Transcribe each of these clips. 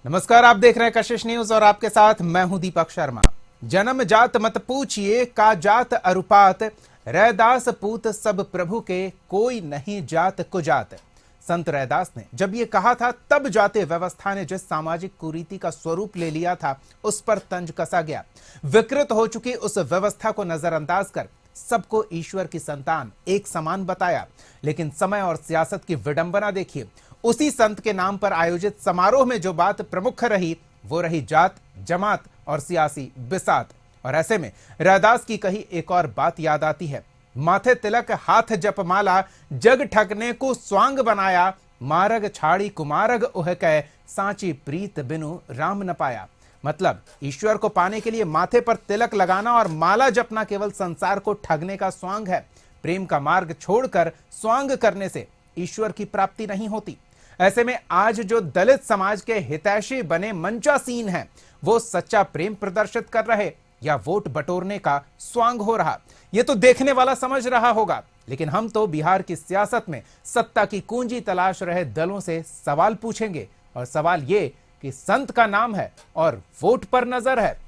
नमस्कार, आप देख रहे हैं कशिश न्यूज और आपके साथ मैं हूं दीपक शर्मा। जन्म जात मत पूछिए का जात अरुपात, रैदास पूत सब प्रभु के कोई नहीं जात कुजात। संत रैदास ने जब ये कहा था तब जाति व्यवस्था ने जिस सामाजिक कुरीति का स्वरूप ले लिया था उस पर तंज कसा गया। विकृत हो चुकी उस व्यवस्था को नजरअंदाज कर सबको ईश्वर की संतान एक समान बताया। लेकिन समय और सियासत की विडंबना देखिए, उसी संत के नाम पर आयोजित समारोह में जो बात प्रमुख रही वो रही जात, जमात और सियासी बिसात। और ऐसे में रैदास की कही एक और बात याद आती है, माथे तिलक हाथ जपमाला, जग ठगने को स्वांग बनाया, मारग छाड़ी कुमारग उह कै, सांची प्रीत बिनु राम न पाया। मतलब ईश्वर को पाने के लिए माथे पर तिलक लगाना और माला जपना केवल संसार को ठगने का स्वांग है। प्रेम का मार्ग छोड़कर स्वांग करने से ईश्वर की प्राप्ति नहीं होती। ऐसे में आज जो दलित समाज के हितैषी बने मंचासीन हैं, वो सच्चा प्रेम प्रदर्शित कर रहे या वोट बटोरने का स्वांग हो रहा, ये तो देखने वाला समझ रहा होगा। लेकिन हम तो बिहार की सियासत में सत्ता की कुंजी तलाश रहे दलों से सवाल पूछेंगे, और सवाल ये कि संत का नाम है और वोट पर नजर है।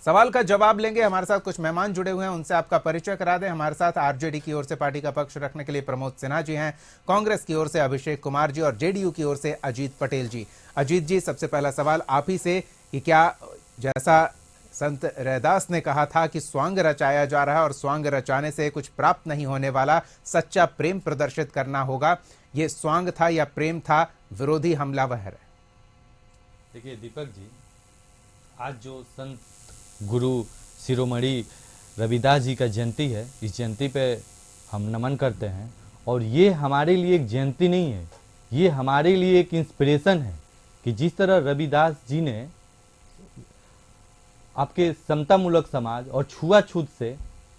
सवाल का जवाब लेंगे। हमारे साथ कुछ मेहमान जुड़े हुए हैं, उनसे आपका परिचय करा दें। हमारे साथ आरजेडी की ओर से पार्टी का पक्ष रखने के लिए प्रमोद सिन्हा जी हैं, कांग्रेस की ओर से अभिषेक कुमार जी और जेडीयू की ओर से अजीत पटेल जी। अजीत जी, सबसे पहला सवाल आप ही से कि क्या जैसा संत रैदास ने कहा था कि स्वांग रचाया जा रहा है और स्वांग रचाने से कुछ प्राप्त नहीं होने वाला, सच्चा प्रेम प्रदर्शित करना होगा, ये स्वांग था या प्रेम था? विरोधी हमलावर है। देखिए दीपक जी, आज जो संत गुरु शिरोमणि रविदास जी का जयंती है, इस जयंती पे हम नमन करते हैं। और ये हमारे लिए एक जयंती नहीं है, ये हमारे लिए एक इंस्पिरेशन है कि जिस तरह रविदास जी ने आपके समतामूलक समाज और छुआछूत से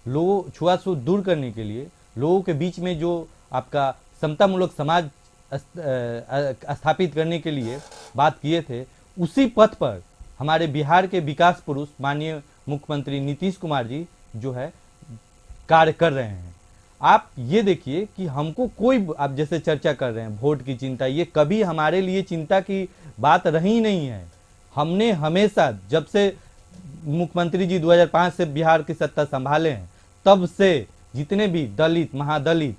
लोगों छुआछूत दूर करने के लिए लोगों के बीच में जो आपका समतामूलक समाज स्थापित करने के लिए बात किए थे, उसी पथ पर हमारे बिहार के विकास पुरुष माननीय मुख्यमंत्री नीतीश कुमार जी जो है कार्य कर रहे हैं। आप ये देखिए कि हमको कोई, आप जैसे चर्चा कर रहे हैं वोट की चिंता, ये कभी हमारे लिए चिंता की बात रही नहीं है। हमने हमेशा, जब से मुख्यमंत्री जी 2005 से बिहार की सत्ता संभाले हैं, तब से जितने भी दलित, महादलित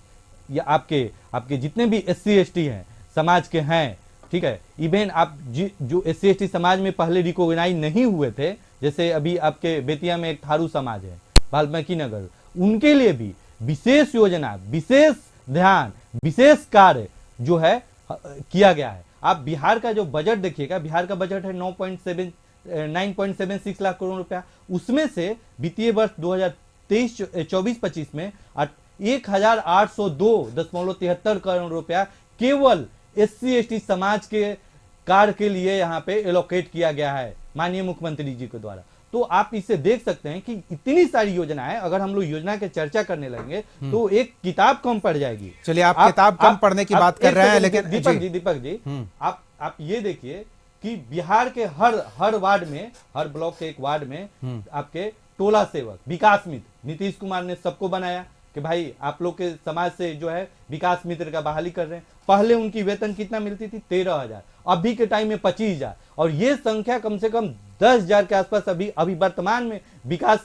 या आपके जितने भी SC ST हैं समाज के हैं, ठीक है, इवन आप जो SC ST समाज में पहले रिकॉग्नाइज नहीं हुए थे, जैसे अभी आपके बेतिया में एक थारू समाज है, वाल्मीकि नगर, उनके लिए भी विशेष योजना, विशेष ध्यान, विशेष कार्य जो है किया गया है। आप बिहार का जो बजट देखिएगा, बिहार का बजट है 9.76 लाख करोड़ रुपया। उसमें से वित्तीय वर्ष 2023-24-25 में 1802.73 करोड़ रुपया केवल SC ST समाज के कार्य के लिए यहाँ पे एलोकेट किया गया है माननीय मुख्यमंत्री जी के द्वारा। तो आप इसे देख सकते हैं कि इतनी सारी योजनाएं, अगर हम लोग योजना के चर्चा करने लगेंगे तो एक किताब कम पड़ जाएगी। चलिए, आप किताब कम पढ़ने की बात कर रहे हैं, लेकिन दीपक जी आप ये देखिए कि बिहार के हर वार्ड में, हर ब्लॉक के एक वार्ड में आपके टोला सेवक, विकास मित्र नीतीश कुमार ने सबको बनाया कि भाई आप लोग के समाज से जो है विकास मित्र का बहाली कर रहे हैं। पहले उनकी वेतन कितना मिलती थी? 13,000, अभी के टाइम में 25,000, और ये संख्या कम से कम 10,000 के आसपास अभी वर्तमान में विकास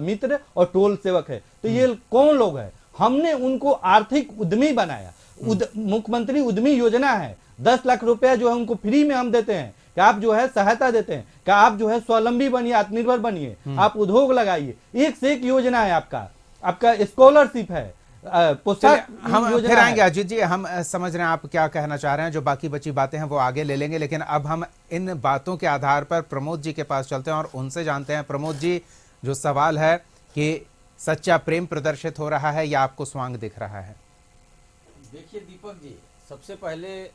मित्र और टोल सेवक है। तो ये कौन लोग है? हमने उनको आर्थिक उद्यमी बनाया। मुख्यमंत्री उद्यमी योजना है, 10 लाख रुपया जो है उनको फ्री में हम देते हैं कि आप जो है सहायता देते हैं कि आप जो है स्वावलंबी बनिए, आत्मनिर्भर बनिए, आप उद्योग लगाइए। एक से एक योजना है, आपका स्कॉलरशिप है, हम फिर आएंगे अजीत जी। हम समझ रहे हैं आप क्या कहना चाह रहे हैं, जो बाकी बची बातें हैं वो आगे ले लेंगे, लेकिन अब हम इन बातों के आधार पर प्रमोद जी के पास चलते हैं और उनसे जानते हैं। प्रमोद जी, जो सवाल है कि सच्चा प्रेम प्रदर्शित हो रहा है या आपको स्वांग दिख रहा है? देखिए दीपक जी, सबसे पहले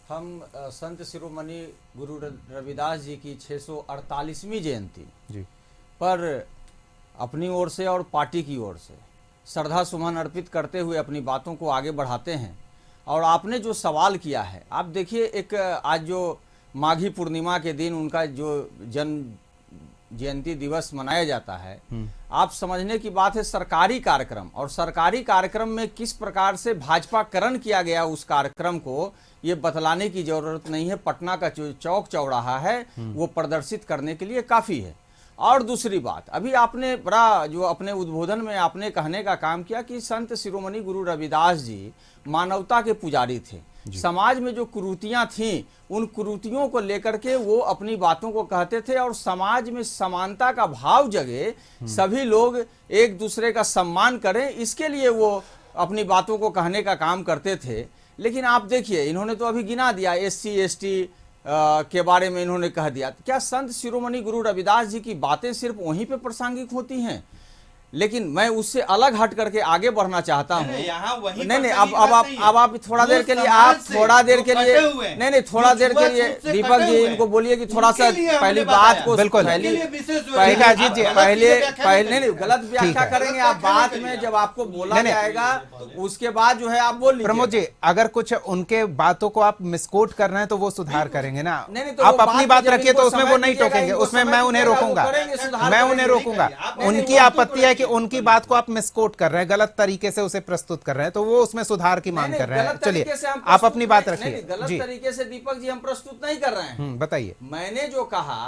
हम संत शिरोमणि गुरु रविदास जी की 648वीं जयंती जी पर अपनी ओर से और पार्टी की ओर से श्रद्धा सुमन अर्पित करते हुए अपनी बातों को आगे बढ़ाते हैं। और आपने जो सवाल किया है, आप देखिए, एक आज जो माघी पूर्णिमा के दिन उनका जो जन्म जयंती दिवस मनाया जाता है, आप समझने की बात है सरकारी कार्यक्रम, और सरकारी कार्यक्रम में किस प्रकार से भाजपाकरण किया गया उस कार्यक्रम को, ये बतलाने की जरूरत नहीं है। पटना का जो चौक चौराहा है वो प्रदर्शित करने के लिए काफी है। और दूसरी बात, अभी आपने बड़ा जो अपने उद्बोधन में आपने कहने का काम किया कि संत शिरोमणि गुरु रविदास जी मानवता के पुजारी थे। समाज में जो कुरीतियां थीं उन कुरीतियों को लेकर के वो अपनी बातों को कहते थे और समाज में समानता का भाव जगे, सभी लोग एक दूसरे का सम्मान करें, इसके लिए वो अपनी बातों को कहने का काम करते थे। लेकिन आप देखिए, इन्होंने तो अभी गिना दिया SC ST के बारे में इन्होंने कह दिया। क्या संत शिरोमणि गुरु रविदास जी की बातें सिर्फ वहीं पे प्रासंगिक होती हैं? लेकिन मैं उससे अलग हट करके आगे बढ़ना चाहता हूँ। नहीं, अब आप थोड़ा देर के लिए, थोड़ा देर के लिए दीपक जी इनको बोलिए कि थोड़ा सा पहली बात को बिल्कुल पहले नहीं गलत व्याख्या करेंगे आप बात में, जब आपको बोला जाएगा उसके बाद जो है आप बोलिए। प्रमोद जी, अगर कुछ उनके बातों को आप मिसकोट कर रहे हैं तो वो सुधार करेंगे ना। नहीं, आप अपनी बात रखिए तो उसमें वो नहीं टोकेंगे, उसमें मैं उन्हें रोकूंगा। उनकी आपत्ति है कि उनकी बात को आप मिसकोट कर रहे हैं, गलत तरीके से उसे प्रस्तुत कर रहे हैं, तो वो उसमें सुधार की मांग कर रहे हैं। चलिए आप अपनी बात रखिए। गलत तरीके से दीपक जी हम प्रस्तुत नहीं कर रहे हैं। बताइए। मैंने जो कहा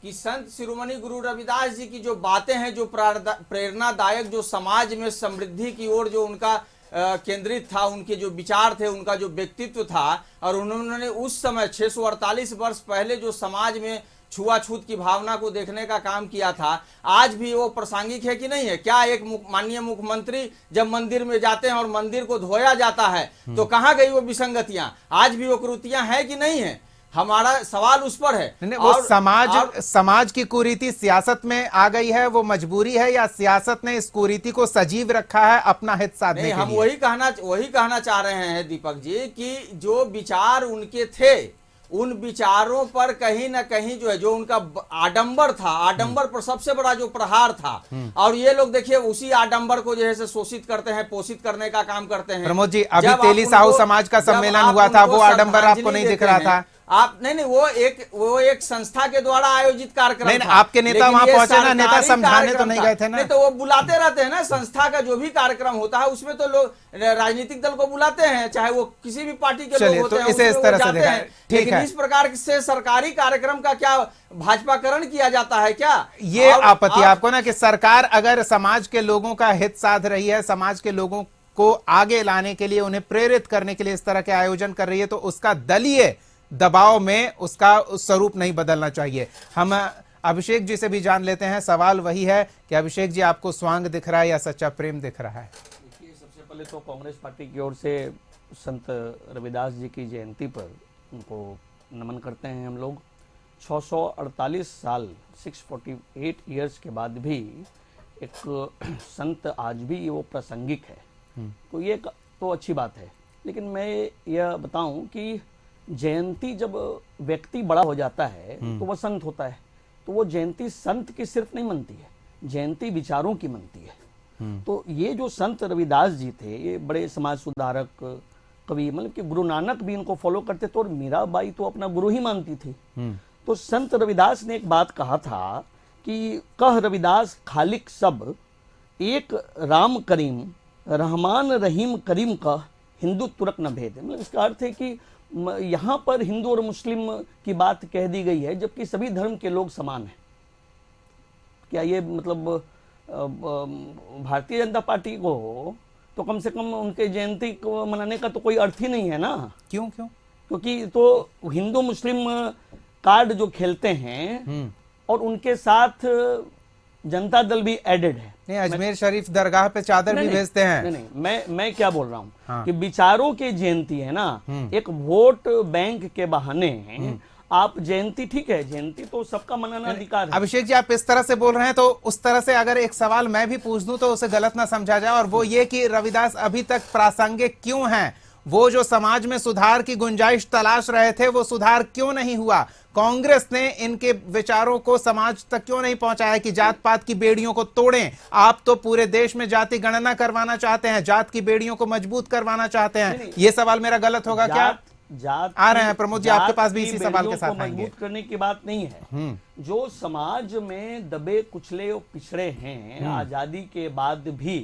कि संत शिरोमणि गुरु रविदास जी की जो बातें हैं, जो प्रेरणादायक, जो समाज में समृद्धि की ओर जो उनका केंद्रित था, उनके जो विचार थे, उनका जो व्यक्तित्व था, और उन्होंने उस समय 648 वर्ष पहले जो समाज में छुआछूत की भावना को देखने का काम किया था, आज भी वो प्रासंगिक है कि नहीं है? क्या एक माननीय मुख्यमंत्री जब मंदिर में जाते हैं और मंदिर को धोया जाता है तो कहां गई वो विसंगतियां? आज भी वो कुरीतियां हैं कि नहीं है? हमारा सवाल उस पर है। वो समाज की कुरीति सियासत में आ गई है, वो मजबूरी है, या सियासत ने इस कुरीति को सजीव रखा है अपना हित साधने के लिए? हम वही कहना चाह रहे हैं दीपक जी कि जो विचार उनके थे, उन विचारों पर कहीं ना कहीं जो है, जो उनका आडंबर था, आडंबर पर सबसे बड़ा जो प्रहार था, और ये लोग देखिए उसी आडंबर को जो है शोषित करते हैं, पोषित करने का काम करते हैं। प्रमोद जी, अभी तेली साहू समाज का सम्मेलन हुआ था, वो आडंबर आपको नहीं दिख रहा था? आप नहीं, वो एक संस्था के द्वारा आयोजित कार्यक्रम था। आपके नेता वहां पहुंचे ना, नेता समझाने तो नहीं गए थे ना? नहीं, तो वो बुलाते रहते हैं ना, संस्था का जो भी कार्यक्रम होता है उसमें तो लोग राजनीतिक दल को बुलाते हैं, चाहे वो किसी भी पार्टी के लोग होते हैं, इसे इस तरह से देखा है। ठीक है, इस प्रकार से सरकारी कार्यक्रम का क्या भाजपाकरण किया जाता है क्या? ये आपत्ति आपको ना कि सरकार अगर समाज के लोगों का हित साध रही है, समाज के लोगों को आगे लाने के लिए, उन्हें प्रेरित करने के लिए इस तरह के आयोजन कर रही है, तो उसका दलीय दबाव में उसका स्वरूप नहीं बदलना चाहिए। हम अभिषेक जी से भी जान लेते हैं। सवाल वही है कि अभिषेक जी, आपको स्वांग दिख रहा है या सच्चा प्रेम दिख रहा है? देखिए, सबसे पहले तो कांग्रेस पार्टी की ओर से संत रविदास जी की जयंती पर उनको नमन करते हैं हम लोग। 648 साल 648 ईयर्स के बाद भी एक संत आज भी वो प्रासंगिक है, तो ये तो अच्छी बात है। लेकिन मैं यह बताऊं कि जयंती जब व्यक्ति बड़ा हो जाता है तो वह संत होता है, तो वो जयंती संत की सिर्फ नहीं मनती है, जयंती विचारों की मनती है। तो ये जो संत रविदास जी थे, ये बड़े समाज सुधारक कवि, मतलब कि गुरु नानक भी इनको फॉलो करते थे और मीराबाई तो अपना गुरु ही मानती थी। तो संत रविदास ने एक बात कहा था कि कह रविदास खालिक सब, एक राम करीम, रहमान रहीम करीम का हिंदू तुरक न भेद। मतलब इसका अर्थ है कि यहाँ पर हिंदू और मुस्लिम की बात कह दी गई है, जबकि सभी धर्म के लोग समान हैं। क्या ये मतलब भारतीय जनता पार्टी को तो कम से कम उनके जयंती को मनाने का तो कोई अर्थ ही नहीं है ना? क्यों? क्योंकि तो हिंदू मुस्लिम कार्ड जो खेलते हैं और उनके साथ जनता दल भी एडेड है। नहीं, अजमेर शरीफ दरगाह पे चादर भी भेजते हैं। नहीं, मैं क्या बोल रहा हूँ कि विचारों की जयंती है ना, एक वोट बैंक के बहाने आप जयंती, ठीक है, जयंती तो सबका मनाना अधिकार है। अभिषेक जी, आप इस तरह से बोल रहे हैं तो उस तरह से अगर एक सवाल मैं भी पूछ दूं तो उसे गलत ना समझा जाए, और वो ये कि रविदास अभी तक प्रासंगिक क्यों हैं? वो जो समाज में सुधार की गुंजाइश तलाश रहे थे, वो सुधार क्यों नहीं हुआ? कांग्रेस ने इनके विचारों को समाज तक क्यों नहीं पहुंचाया कि जात पात की बेड़ियों को तोड़ें? आप तो पूरे देश में जाति गणना करवाना चाहते हैं, जात की बेड़ियों को मजबूत करवाना चाहते हैं। ये सवाल मेरा गलत होगा क्या? जात आ रहे हैं प्रमोद जी, आपके पास भी इसी सवाल के साथ आएंगे। मजबूत करने की बात नहीं है। जो समाज में दबे कुचले और पिछड़े हैं आजादी के बाद भी,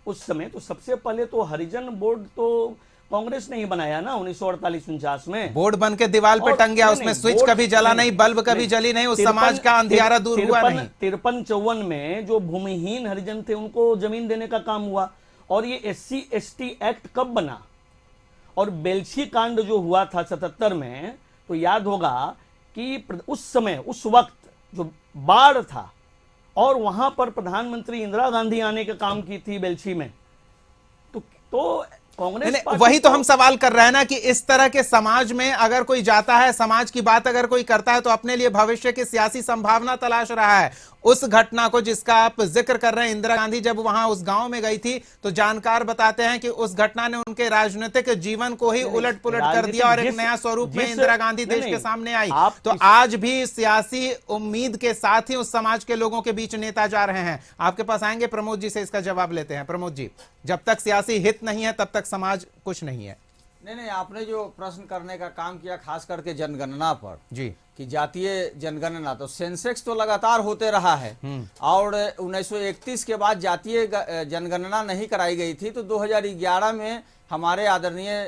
उस समय तो सबसे पहले तो हरिजन बोर्ड तो कांग्रेस ने ही बनाया ना 1948-49 में। बोर्ड बन के दीवार पे और टंग गया, नहीं, उसमें नहीं, स्विच बोर्ड कभी जला नहीं, बल्ब कभी नहीं, जली नहीं, उस 53 समाज का अंधियारा दूर हुआ नहीं। 53-54 में जो भूमिहीन हरिजन थे उनको जमीन देने का काम हुआ। और ये SC/ST एक्ट कब बना, और बेल्छी कांड जो हुआ था 77 में, तो याद होगा कि उस समय उस वक्त जो बाढ़ था और वहां पर प्रधानमंत्री इंदिरा गांधी आने का काम की थी बेल्छी में, तो कांग्रेस नहीं, पार्टी वही तो हम सवाल कर रहे हैं ना कि इस तरह के समाज में अगर कोई जाता है, समाज की बात अगर कोई करता है, तो अपने लिए भविष्य की सियासी संभावना तलाश रहा है। उस घटना को जिसका आप जिक्र कर रहे हैं, इंदिरा गांधी जब वहां उस गांव में गई थी, तो जानकार बताते हैं कि उस घटना ने उनके राजनीतिक जीवन को ही उलट पुलट कर दिया और एक नया स्वरूप में इंदिरा गांधी देश के सामने आई। तो आज भी सियासी उम्मीद के साथ ही उस समाज के लोगों के बीच नेता जा रहे हैं। आपके पास आएंगे, प्रमोद जी से इसका जवाब लेते हैं। प्रमोद जी, जब तक सियासी हित नहीं है तब तक समाज कुछ नहीं है। नहीं, आपने जो प्रश्न करने का काम किया खास करके जनगणना पर जी, कि जातीय जनगणना, तो सेंसेक्स तो लगातार होते रहा है और 1931 के बाद जातीय जनगणना नहीं कराई गई थी। तो 2011 में हमारे आदरणीय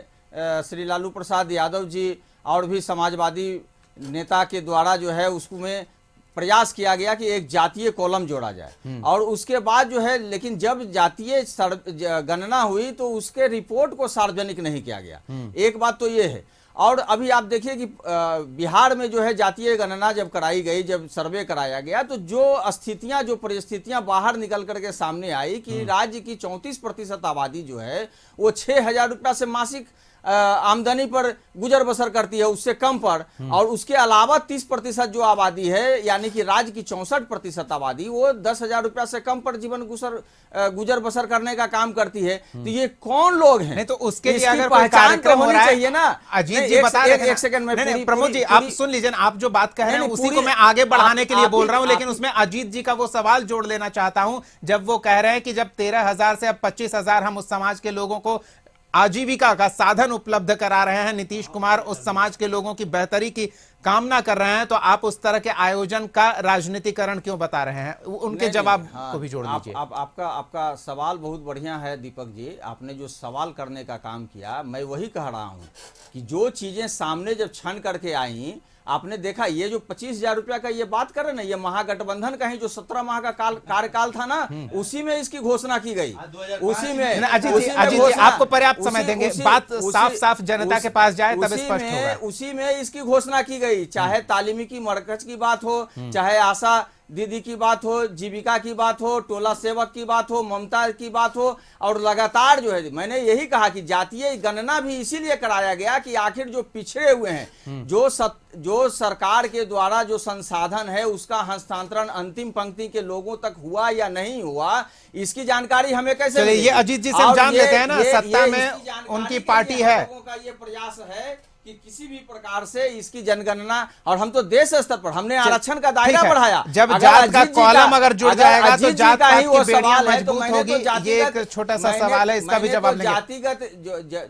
श्री लालू प्रसाद यादव जी और भी समाजवादी नेता के द्वारा जो है उसमें प्रयास किया गया कि एक जातीय कॉलम जोड़ा जाए। और उसके बाद जो है, लेकिन जब जातीय गणना हुई तो उसके रिपोर्ट को सार्वजनिक नहीं किया गया। एक बात तो ये है। और अभी आप देखिए कि बिहार में जो है जातीय गणना जब कराई गई, जब सर्वे कराया गया, तो जो स्थितियां, जो परिस्थितियां बाहर निकल करके सामने आई कि राज्य की 34% आबादी जो है वो 6,000 रुपया से मासिक आमदनी पर गुजर बसर करती है, उससे कम पर। और उसके अलावा 30% जो आबादी है, यानी कि राज्य की 64% आबादी, वो 10,000 रुपया से कम पर जीवन गुजर बसर करने का काम करती है। तो ये कौन लोग हैं? नहीं तो उसके लिए अगर कोई पहचान कार्यक्रम तो हो रहा है, चाहिए ना। अजीत जी बता रहे थे। एक सेकंड में नहीं, प्रमोद जी आप सुन लीजिए, आप जो बात कह रहे हैं उसी को मैं आगे बढ़ाने के लिए बोल रहा हूं, लेकिन उसमें अजीत जी का वो सवाल जोड़ लेना चाहता हूं, जब वो कह रहे हैं कि जब 13,000 से अब 25,000 हम उस समाज के लोगों को आजीविका का साधन उपलब्ध करा रहे हैं, नीतीश कुमार उस समाज के लोगों की बेहतरी की कामना कर रहे हैं, तो आप उस तरह के आयोजन का राजनीतिकरण क्यों बता रहे हैं? उनके जवाब को भी जोड़ लीजिए। आपका सवाल बहुत बढ़िया है दीपक जी। आपने जो सवाल करने का काम किया, मैं वही कह रहा हूं कि जो चीजें सामने जब छन करके आई, आपने देखा ये जो 25,000 रुपया का ये बात कर रहे ना, ये महागठबंधन का ही जो 17 माह का कार्यकाल था ना, उसी में इसकी घोषणा की गई। उसी में अजीत जी आपको पर्याप्त समय देंगे, बात साफ साफ जनता के पास जाए तब स्पष्ट होगा। उसी में इसकी घोषणा की गई, चाहे तालीमी की मरकज की बात हो, चाहे आशा दीदी की बात हो, जीविका की बात हो, टोला सेवक की बात हो, ममता की बात हो, और लगातार जो है मैंने यही कहा कि जातीय गणना भी इसीलिए कराया गया कि आखिर जो पिछड़े हुए हैं, जो सरकार के द्वारा जो संसाधन है उसका हस्तांतरण अंतिम पंक्ति के लोगों तक हुआ या नहीं हुआ, इसकी जानकारी हमें कैसे चलिए ये अजीत जी से हम जान लेते हैं ना, सत्ता में उनकी पार्टी है, लोगों का ये प्रयास है कि किसी भी प्रकार से इसकी जनगणना, और हम तो देश स्तर पर हमने आरक्षण का दायरा बढ़ाया। जब जात का कॉलम अगर जुड़ जाएगा तो जात का ही वो सवाल है, तो होगी। ये एक छोटा सा सवाल है, इसका भी जवाब लेंगे। जातिगत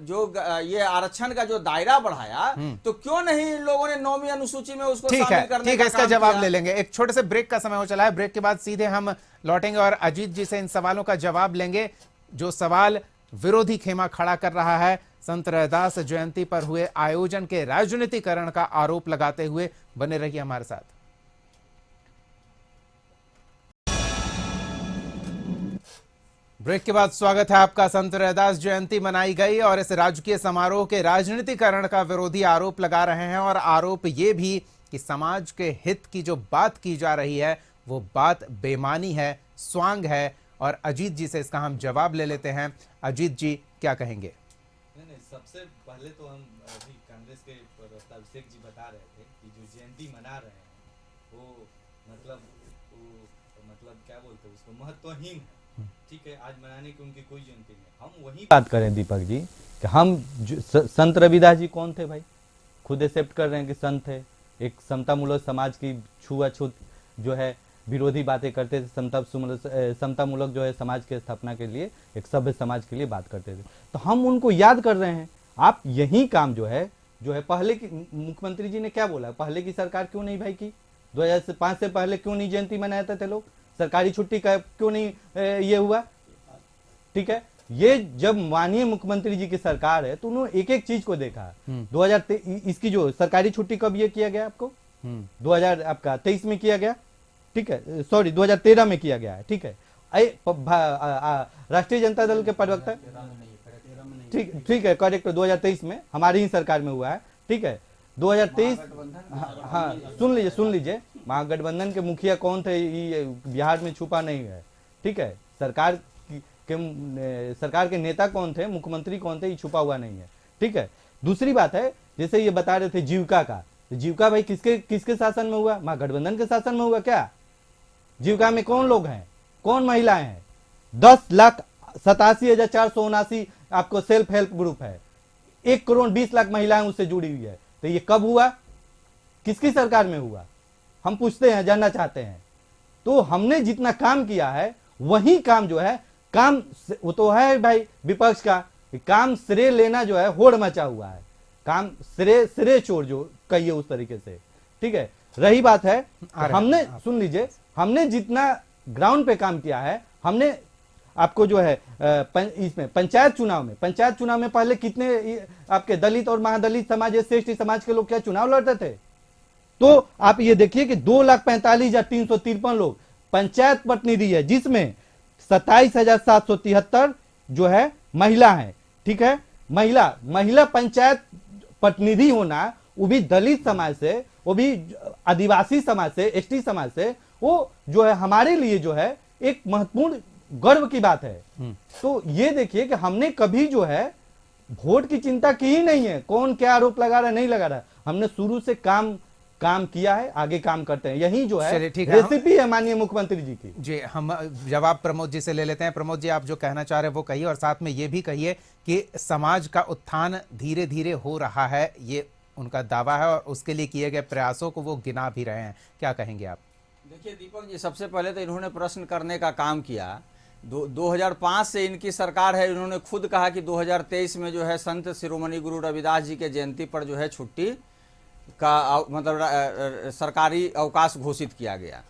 जो ये आरक्षण का जो दायरा बढ़ाया, तो क्यों नहीं इन लोगों ने 9वीं अनुसूची में उसको शामिल करने ठीक है, इसका जवाब ले लेंगे। एक छोटे से ब्रेक का समय हो चला है, ब्रेक के बाद सीधे हम लौटेंगे और अजीत जी से इन सवालों का जवाब लेंगे। जो सवाल विरोधी खेमा खड़ा कर रहा है, संत रैदास जयंती पर हुए आयोजन के राजनीतिकरण का आरोप लगाते हुए, बने रहिए हमारे साथ। ब्रेक के बाद स्वागत है आपका। संत रैदास जयंती मनाई गई और इस राजकीय समारोह के राजनीतिकरण का विरोधी आरोप लगा रहे हैं, और आरोप ये भी कि समाज के हित की जो बात की जा रही है वो बात बेमानी है, स्वांग है। और अजीत जी से इसका हम जवाब ले लेते हैं। अजीत जी क्या कहेंगे? नहीं, सबसे पहले तो हम अभी कांग्रेस के प्रवक्ता अभिषेक जी बता रहे थे कि जो जयंती मना रहे हैं वो मतलब क्या बोलते हैं उसको, महत्वहीन है। ठीक है, आज मनाने की उनकी कोई जयंती नहीं। हम वही बात करें दीपक जी कि हम संत रविदास जी कौन थे भाई? खुद एक्सेप्ट कर रहे हैं कि संत थे, एक समतामूलक समाज की छुआछूत जो है विरोधी बातें करते थे, समतामूलक जो है समाज के स्थापना के लिए, एक सभ्य समाज के लिए बात करते थे। तो हम उनको याद कर रहे हैं। आप यही काम जो है पहले की मुख्यमंत्री जी ने क्या बोला, पहले की सरकार क्यों नहीं भाई की? 2005 से पहले क्यों नहीं जयंती मनाते थे लोग? सरकारी छुट्टी का क्यों नहीं ये हुआ? ठीक है, ये जब माननीय मुख्यमंत्री जी की सरकार है तो उन्होंने एक एक चीज को देखा। 2023 इसकी जो सरकारी छुट्टी कब ये किया गया आपको, 2023 में किया गया, ठीक है, सॉरी 2013 में किया गया है, ठीक है। राष्ट्रीय जनता दल के प्रवक्ता, ठीक है, करेक्ट, 2023 में हमारी ही सरकार में हुआ है, ठीक है। 2023, हाँ सुन लीजिए, महागठबंधन के मुखिया कौन थे ये बिहार में छुपा नहीं है, ठीक है। सरकार के नेता कौन थे, मुख्यमंत्री कौन थे, ये छुपा हुआ नहीं है, ठीक है। दूसरी बात है, जैसे ये बता रहे थे जीविका का, जीविका भाई किसके शासन में हुआ, महागठबंधन के शासन में हुआ क्या? जीविका में कौन लोग हैं, कौन महिलाएं हैं? 10,87,479 आपको सेल्फ हेल्प ग्रुप है, 1,20,00,000 महिलाएं उससे जुड़ी हुई है। तो ये कब हुआ, किसकी सरकार में हुआ? हम पूछते हैं, जानना चाहते हैं। तो हमने जितना काम किया है वही काम जो है, काम वो तो है भाई विपक्ष का, काम श्रेय लेना जो है होड़ मचा हुआ है, काम श्रेय चोर जो कहिए उस तरीके से, ठीक है। रही बात है, हमने सुन लीजिए, हमने जितना ग्राउंड पे काम किया है, हमने आपको जो है इसमें पंचायत चुनाव में पहले कितने आपके दलित और महादलित समाज, एसटी समाज के लोग क्या चुनाव लड़ते थे? तो आप ये देखिए कि 2,45,353 लोग पंचायत प्रतिनिधि है, जिसमें 27,773 जो है महिला है, ठीक है। महिला पंचायत प्रतिनिधि होना, वो भी दलित समाज से, वो भी आदिवासी समाज से, एसटी समाज से, वो जो है हमारे लिए जो है एक महत्वपूर्ण गर्व की बात है। तो ये देखिए कि हमने कभी जो है वोट की चिंता की ही नहीं है, कौन क्या आरोप लगा रहा है नहीं लगा रहा है, हमने शुरू से काम किया है, आगे काम करते हैं, यही जो है रेसिपी है माननीय मुख्यमंत्री जी की। जी, हम जवाब प्रमोद जी से ले लेते हैं। प्रमोद जी, आप जो कहना चाह रहे हैं वो कहिए, और साथ में ये भी कहिए कि समाज का उत्थान धीरे धीरे हो रहा है, ये उनका दावा है, और उसके लिए किए गए प्रयासों को वो गिना भी रहे हैं, क्या कहेंगे आप? देखिए दीपक जी, सबसे पहले तो इन्होंने प्रश्न करने का काम किया। 2005 से इनकी सरकार है, इन्होंने खुद कहा कि 2023 में जो है संत शिरोमणि गुरु रविदास जी के जयंती पर जो है छुट्टी का मतलब सरकारी अवकाश घोषित किया गया।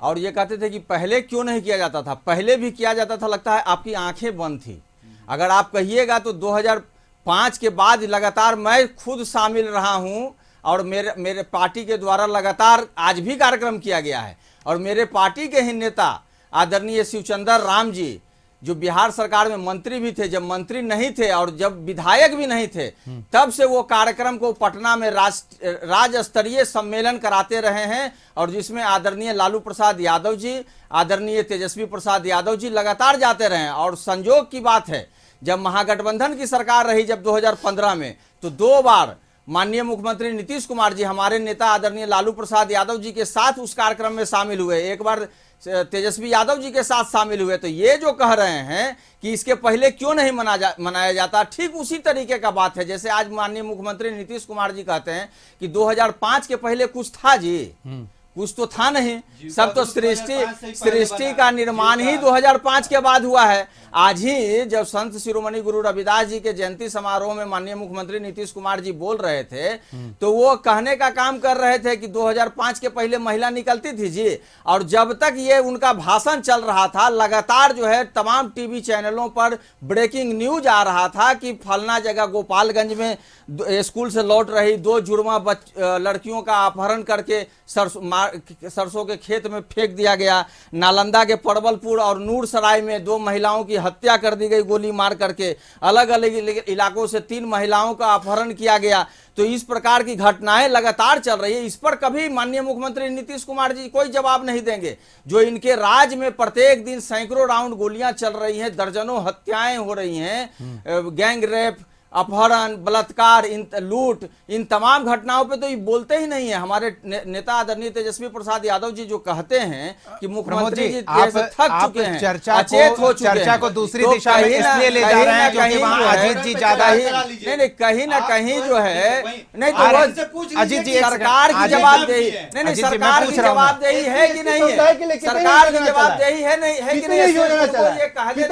और ये कहते थे कि पहले क्यों नहीं किया जाता था, पहले भी किया जाता था, लगता है आपकी आंखें बंद थी। अगर आप कहिएगा तो 2005 के बाद लगातार मैं खुद शामिल रहा हूं, और मेरे पार्टी के द्वारा लगातार आज भी कार्यक्रम किया गया है, और मेरे पार्टी के ही नेता आदरणीय शिवचंद्र राम जी जो बिहार सरकार में मंत्री भी थे, जब मंत्री नहीं थे और जब विधायक भी नहीं थे, तब से वो कार्यक्रम को पटना में राज्य स्तरीय सम्मेलन कराते रहे हैं, और जिसमें आदरणीय लालू प्रसाद यादव जी, आदरणीय तेजस्वी प्रसाद यादव जी लगातार जाते रहे। और संयोग की बात है, जब महागठबंधन की सरकार रही जब 2015 में, तो 2 बार माननीय मुख्यमंत्री नीतीश कुमार जी हमारे नेता आदरणीय लालू प्रसाद यादव जी के साथ उस कार्यक्रम में शामिल हुए, एक बार तेजस्वी यादव जी के साथ शामिल हुए। तो ये जो कह रहे हैं कि इसके पहले क्यों नहीं मनाया जाता, ठीक उसी तरीके का बात है जैसे आज माननीय मुख्यमंत्री नीतीश कुमार जी कहते हैं कि 2005 के पहले कुछ था जी, कुछ तो था नहीं, सब तो सृष्टि का निर्माण ही 2005 के बाद हुआ है। आज ही जब संत शिरोमणि गुरु रविदास जी के जयंती समारोह में माननीय मुख्यमंत्री नीतीश कुमार जी बोल रहे थे, तो वो कहने का काम कर रहे थे कि 2005 के पहले महिला निकलती थी जी, और जब तक ये उनका भाषण चल रहा था, लगातार जो है तमाम टीवी चैनलों पर ब्रेकिंग न्यूज आ रहा था कि फलना जगह गोपालगंज में स्कूल से लौट रही 2 जुड़वा लड़कियों का अपहरण करके सरसों के खेत में फेंक दिया गया, नालंदा के परवलपुर और नूरसराय में 2 महिलाओं की हत्या कर दी गई गोली मार करके, अलग अलग इलाकों से 3 महिलाओं का अपहरण किया गया। तो इस प्रकार की घटनाएं लगातार चल रही है, इस पर कभी माननीय मुख्यमंत्री नीतीश कुमार जी कोई जवाब नहीं देंगे। जो इनके राज्य में प्रत्येक दिन सैकड़ों राउंड गोलियां चल रही हैं, दर्जनों हत्याएं हो रही हैं, गैंग रेप, अपहरण, बलात्कार, लूट, इन तमाम घटनाओं पे तो ये बोलते ही नहीं है। हमारे नेता आदरणीय तेजस्वी प्रसाद यादव जी जो कहते हैं कि मुख्यमंत्री जी थक चुके हैं, अचेत हो चुके हैं, चर्चा को दूसरी दिशा में इसलिए ले जा रहे हैं क्योंकि वहां अजीत जी ज्यादा नहीं कहीं ना कहीं जो है, नहीं तो अजीत जी सरकार की जवाबदेही, नहीं सरकार की जवाबदेही है कि नहीं है, सरकार की जवाबदेही है नहीं है कि नहीं, ये कहा कि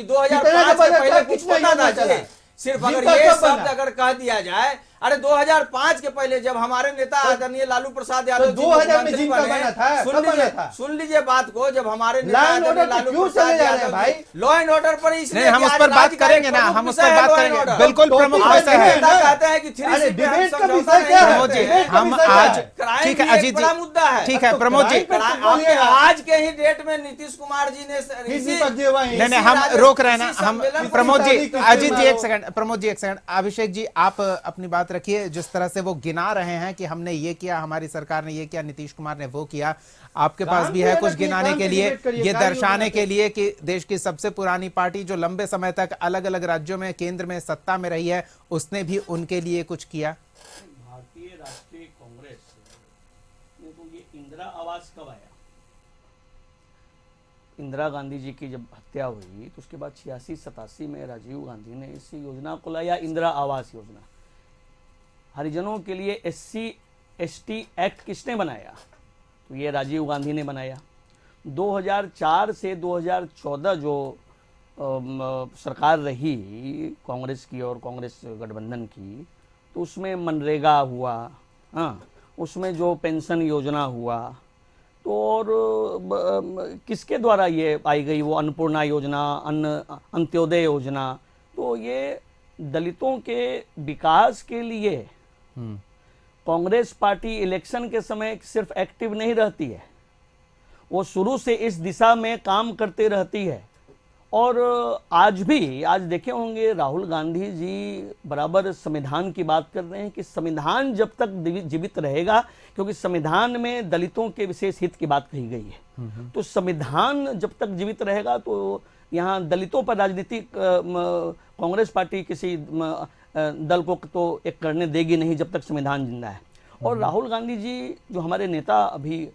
2005 से पहले कुछ पता ना चले। सिर्फ अगर ये शब्द अगर कह दिया जाए, अरे 2005 के पहले जब हमारे नेता आदरणीय लालू प्रसाद यादव जी 2000 में मुख्यमंत्री जिनका बने, बना था, सुन कब बना लीजिए था? सुन लीजिए बात को, जब हमारे नेता लॉ एंड आदरणीय ऑर्डर पे लालू क्यों प्रसाद चले जा रहे हैं यादव भाई? जी, लॉ एंड ऑर्डर पर इसलिए नहीं, हम कि उस आज पर बात राज्य का करेंगे एक ना, प्रमुख हम उस विषय पर है बात law and करेंगे, order। बिल्कुल तो प्रमुख आज विषय है। नेता कहते हैं कि अरे 3C पे हम डिबेट का समझौता विषय नहीं क्या है? प्रमोद जी, करते। डिबेट का हम विषय क्या आज है? क्राइम ठीक है भी एक अजीत बड़ा जी, मुद्दा है। ठीक है तो प्रमोद जी, क्राइम पे आपके बोलिएगा। आज के ही डेट में नीतीश कुमार जी ने दीपक जी वहीं। नहीं इसी हम राज्य- रोक रहे हैं ना, इसी हम सम्मेलन को प्रमोद जी, शादी किससे अजीत जी एक मारो? सेकंड, प्रमोद जी एक सेकंड, अभिषेक जी आप अपनी बात रखिए। जिस तरह से वो गिना रहे हैं कि हमने ये किया, हमारी सरकार ने ये किया, नीतीश कुमार ने वो किया, आपके पास काम भी पे है कुछ रखिए, गिनाने काम के पे लिए, डिबेट करिए, ये कार्य दर्शाने योजना के लिए कि देश की सबसे पुरानी पार्टी जो लंबे समय तक अलग अलग राज्यों में केंद्र में सत्ता में रही है, उसने भी उनके लिए कुछ किया। भारतीय राष्ट्रीय कांग्रेस में तो ये इंदिरा आवास कब आया? इंदिरा गांधी जी की जब हत्या हुई तो उसके बाद 86-87 में राजीव गांधी ने इस योजना को लाया, इंदिरा आवास योजना। हरिजनों के लिए SC/ST एक्ट किसने बनाया? तो ये राजीव गांधी ने बनाया। 2004 से 2014 जो सरकार रही कांग्रेस की और कांग्रेस गठबंधन की, तो उसमें मनरेगा हुआ, हाँ, उसमें जो पेंशन योजना हुआ, तो और किसके द्वारा ये आई गई, वो अन्नपूर्णा योजना, अंत्योदय योजना। तो ये दलितों के विकास के लिए कांग्रेस पार्टी इलेक्शन के समय सिर्फ एक्टिव नहीं रहती है, वो शुरू से इस दिशा में काम करते रहती है। और आज भी, आज देखे होंगे राहुल गांधी जी बराबर संविधान की बात कर रहे हैं कि संविधान जब तक जीवित रहेगा, क्योंकि संविधान में दलितों के विशेष हित की बात कही गई है, तो संविधान जब तक जीवित रहेगा तो यहाँ दलितों पर राजनीति कांग्रेस पार्टी किसी दल को तो एक करने देगी नहीं जब तक संविधान जिंदा है। और राहुल गांधी जी जो हमारे नेता अभी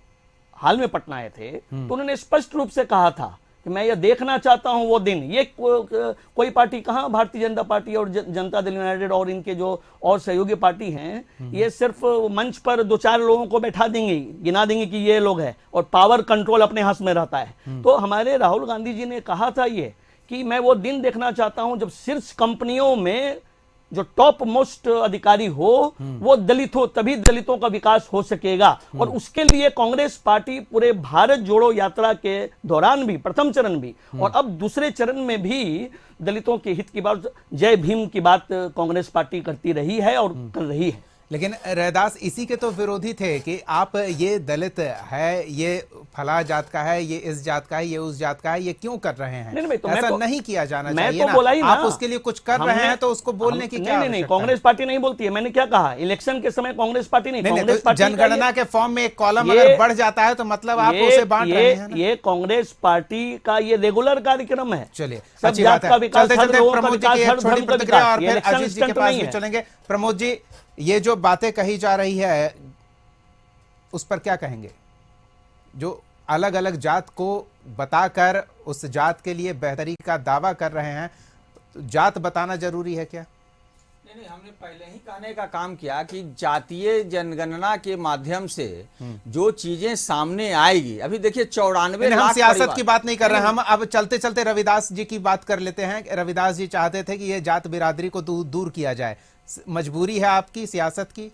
हाल में पटना आए थे, तो उन्होंने स्पष्ट रूप से कहा था कि मैं ये देखना चाहता हूं वो दिन। ये कोई पार्टी कहां, भारतीय जनता पार्टी और जनता दल यूनाइटेड और इनके जो और सहयोगी पार्टी हैं, ये सिर्फ मंच पर 2-4 लोगों को बैठा देंगे, गिना देंगे कि ये लोग हैं, और पावर कंट्रोल अपने हाथ में रहता है। तो हमारे राहुल गांधी जी ने कहा था ये कि मैं वो दिन देखना चाहता हूं जब शीर्ष कंपनियों में जो टॉप मोस्ट अधिकारी हो वो दलित हो, तभी दलितों का विकास हो सकेगा। और उसके लिए कांग्रेस पार्टी पूरे भारत जोड़ो यात्रा के दौरान भी, प्रथम चरण भी और अब दूसरे चरण में भी दलितों के हित की बात, जय भीम की बात कांग्रेस पार्टी करती रही है और कर रही है। लेकिन रैदास इसी के तो विरोधी थे कि आप ये दलित है, ये फला जात का है, ये इस जात का है, ये उस जात का है, ये क्यों कर रहे हैं? नहीं, तो ऐसा नहीं किया जाना मैं चाहिए तो ना। बोला ही ना, आप उसके लिए कुछ कर रहे हैं तो उसको बोलने की क्या नहीं, कांग्रेस पार्टी नहीं बोलती है। मैंने क्या कहा, इलेक्शन के समय कांग्रेस पार्टी नहीं, कांग्रेस पार्टी जनगणना के फॉर्म में एक कॉलम अगर बढ़ जाता है तो मतलब आप उसे बांट रहे हैं ना? ये कांग्रेस पार्टी का ये रेगुलर कार्यक्रम है। चलिए, सब अच्छी जात बात का है। विकास, चलते हर चलते लोगों का प्रमोद जी विकास, की हर एक छोटी धर्म का प्रतिक्रिया और विकास। फिर इलेक्शन अजीत जी के स्टंट पास नहीं भी है। चलेंगे। प्रमोद जी, ये जो बातें कही जा रही है उस पर क्या कहेंगे? जो अलग अलग जात को बताकर उस जात के लिए बेहतरी का दावा कर रहे हैं, तो जात बताना जरूरी है क्या? नहीं, हमने पहले ही कहने का काम किया कि जातीय जनगणना के माध्यम से जो चीजें सामने आएगी, अभी देखिए 94 हम लाख सियासत की बात नहीं कर रहे हैं, हम अब चलते चलते रविदास जी की बात कर लेते हैं। रविदास जी चाहते थे कि ये जात बिरादरी को दूर किया जाए। मजबूरी है आपकी सियासत की?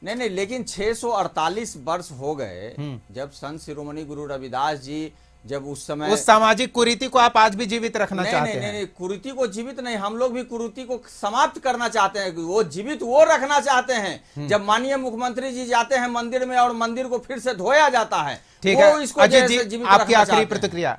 नहीं, लेकिन 648 वर्ष हो गए जब संत शिरोमणि गुरु रविदास जी जब उस समय उस सामाजिक कुरीति को आप आज भी जीवित रखना चाहते हैं? नहीं, कुरीति को जीवित नहीं, हम लोग भी कुरीति को समाप्त करना चाहते हैं। वो जीवित वो रखना चाहते हैं जब माननीय मुख्यमंत्री जी जाते हैं मंदिर में और मंदिर को फिर से धोया जाता है। ठीक वो है इसको अजीत जैसे जी, जीवित आपकी रखना आखिरी चाहते हैं। प्रतिक्रिया।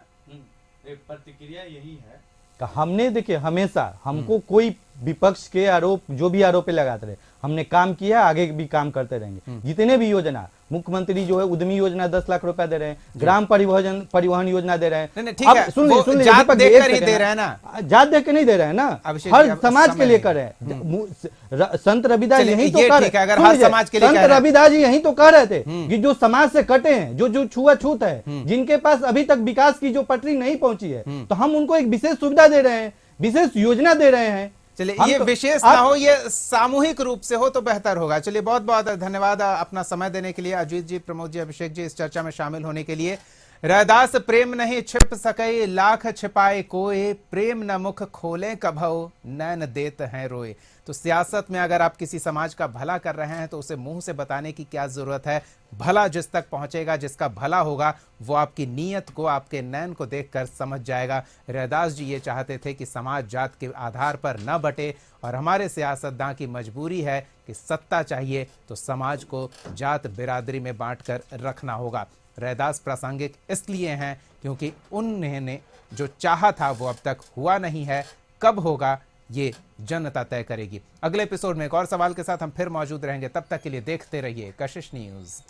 प्रतिक्रिया यही है कि हमने, देखिए, हमेशा हमको कोई विपक्ष के आरोप, जो भी आरोप लगाते रहे, हमने काम किया, आगे भी काम करते रहेंगे। जितने भी योजना, मुख्यमंत्री जो है उद्यमी योजना 10 लाख रुपया दे रहे हैं, ग्राम परिवहन योजना दे रहे हैं। नहीं, ठीक है, सुन वो लीजिए, जात दीपक, देख कर ही एक दे रहे हैं ना? जात देख के नहीं दे रहे हैं ना, अभिषेक हर जी, अब समाज समय के लिए नहीं। कर रहे हैं। संत रविदास चलिए, यही तो ये कर ठीक है, अगर सुन हर लीजिए, समाज के लिए संत कह रहे हैं। रविदास जी यही तो कह रहे थे कि जो समाज से कटे हैं, जो छुआछूत है, जिनके पास अभी तक विकास की जो पटरी नहीं पहुंची है, तो हम उनको एक विशेष सुविधा दे रहे हैं, विशेष योजना दे रहे हैं। चलिए, ये विशेष ना हो, ये सामूहिक रूप से हो तो बेहतर होगा। चलिए, बहुत बहुत धन्यवाद अपना समय देने के लिए अजीत जी, प्रमोद जी, अभिषेक जी, इस चर्चा में शामिल होने के लिए। रैदास प्रेम नहीं छिप सके, लाख छिपाए कोय, प्रेम न मुख खोले कभौ, नैन देत हैं रोए। तो सियासत में अगर आप किसी समाज का भला कर रहे हैं तो उसे मुंह से बताने की क्या जरूरत है। भला जिस तक पहुंचेगा, जिसका भला होगा, वो आपकी नीयत को, आपके नैन को देखकर समझ जाएगा। रैदास जी ये चाहते थे कि समाज जात के आधार पर न बटे, और हमारे सियासतदान की मजबूरी है कि सत्ता चाहिए तो समाज को जात बिरादरी में बांटकर रखना होगा। रैदास प्रासंगिक इसलिए हैं क्योंकि उन्होंने जो चाहा था वो अब तक हुआ नहीं है। कब होगा ये जनता तय करेगी। अगले एपिसोड में एक और सवाल के साथ हम फिर मौजूद रहेंगे। तब तक के लिए देखते रहिए कशिश न्यूज।